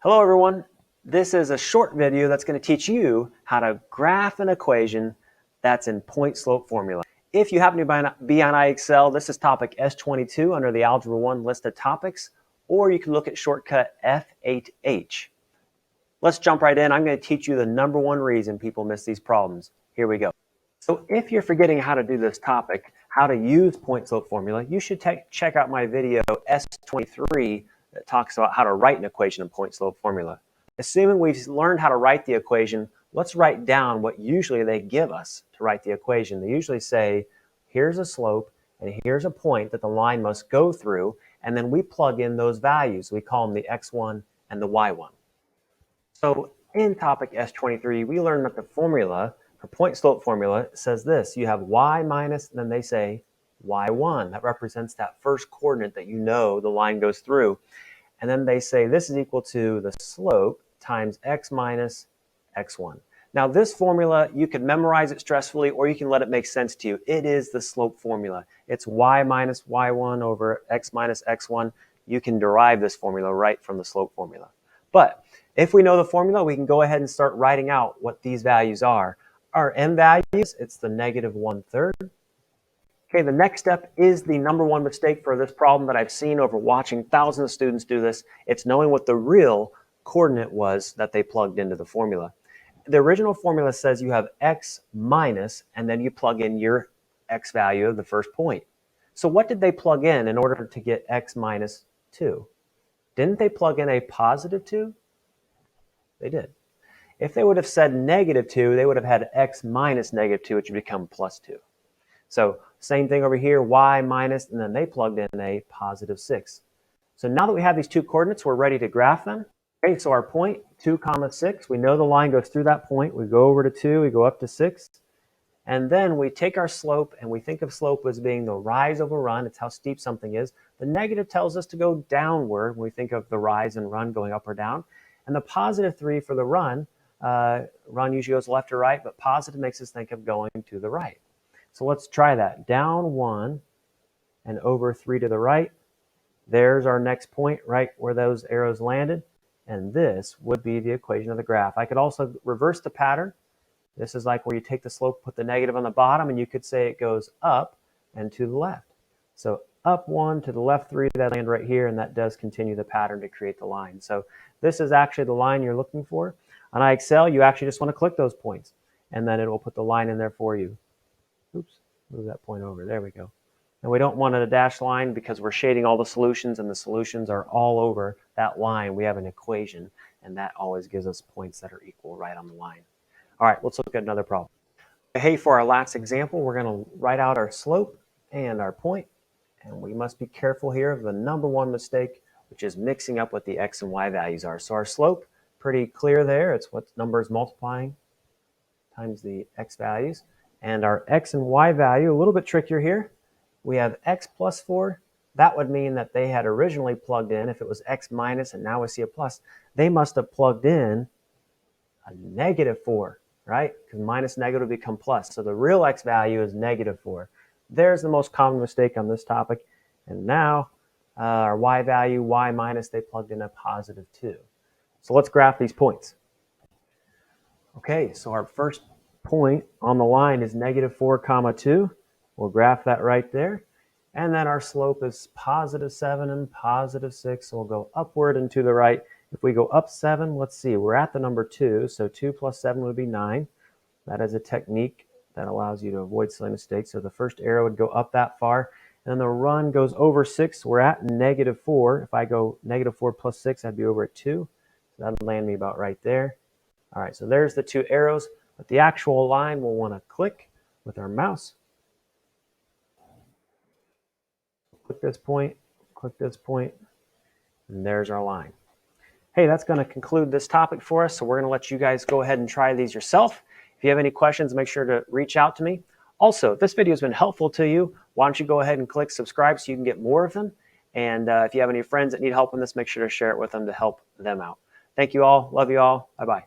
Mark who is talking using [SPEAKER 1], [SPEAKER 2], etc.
[SPEAKER 1] Hello everyone, this is a short video that's going to teach you how to graph an equation that's in point-slope formula. If you happen to be on IXL, this is topic S.22 under the Algebra 1 list of topics, or you can look at shortcut F8H. Let's jump right in. I'm going to teach you the number one reason people miss these problems. Here we go. So if you're forgetting how to do this topic, how to use point-slope formula, you should check out my video S.23 that talks about how to write an equation in point-slope formula. Assuming we've learned how to write the equation, let's write down what usually they give us to write the equation. They usually say, here's a slope and here's a point that the line must go through, and then we plug in those values. We call them the x1 and the y1. So in topic S23, we learned that the formula for point-slope formula says this. You have y minus, and then they say y1. That represents that first coordinate that you know the line goes through. And then they say this is equal to the slope times x minus x1. Now this formula, you can memorize it stressfully, or you can let it make sense to you. It is the slope formula. It's y minus y1 over x minus x1. You can derive this formula right from the slope formula. But if we know the formula, we can go ahead and start writing out what these values are. Our m values, it's the negative 1/3. Okay, the next step is the number one mistake for this problem that I've seen over watching thousands of students do this. It's knowing what the real coordinate was that they plugged into the formula. The original formula says you have x minus, and then you plug in your x value of the first point. So what did they plug in order to get x minus 2? Didn't they plug in a positive 2? They did. If they would have said negative 2, they would have had x minus negative 2, which would become plus 2. So same thing over here, y minus, and then they plugged in a positive 6. So now that we have these two coordinates, we're ready to graph them. Okay, so our point, 2, 6, we know the line goes through that point. We go over to 2, we go up to 6. And then we take our slope, and we think of slope as being the rise over run. It's how steep something is. The negative tells us to go downward when we think of the rise and run going up or down. And the positive 3 for the run usually goes left or right, but positive makes us think of going to the right. So let's try that. Down 1 and over 3 to the right. There's our next point right where those arrows landed. And this would be the equation of the graph. I could also reverse the pattern. This is like where you take the slope, put the negative on the bottom, and you could say it goes up and to the left. So up 1 to the left 3, that land right here, and that does continue the pattern to create the line. So this is actually the line you're looking for. On IXL, you actually just want to click those points, and then it will put the line in there for you. Oops, move that point over. There we go. And we don't want a dashed line because we're shading all the solutions, and the solutions are all over that line. We have an equation, and that always gives us points that are equal right on the line. All right, let's look at another problem. Hey, for our last example, we're going to write out our slope and our point, and we must be careful here of the number one mistake, which is mixing up what the x and y values are. So our slope, pretty clear there. It's what number is multiplying times the x values. And our x and y value, a little bit trickier here. We have x plus 4. That would mean that they had originally plugged in, if it was x minus and now we see a plus, they must have plugged in a negative 4, right? Because minus negative would become plus. So the real x value is negative 4. There's the most common mistake on this topic. And now our y value, y minus, they plugged in a positive 2. So let's graph these points. Okay, so our first point on the line is negative 4, 2. We'll graph that right there. And then our slope is positive 7 and positive 6. So we'll go upward and to the right. If we go up 7, let's see, we're at the number 2. So 2 plus 7 would be 9. That is a technique that allows you to avoid silly mistakes. So the first arrow would go up that far. And then the run goes over 6. We're at negative 4. If I go negative 4 plus 6, I'd be over at 2. So that would land me about right there. All right, so there's the two arrows. But the actual line we'll want to click with our mouse. Click this point, and there's our line. Hey, that's going to conclude this topic for us, so we're going to let you guys go ahead and try these yourself. If you have any questions, make sure to reach out to me. Also, if this video has been helpful to you, why don't you go ahead and click subscribe so you can get more of them. And if you have any friends that need help in this, make sure to share it with them to help them out. Thank you all. Love you all. Bye-bye.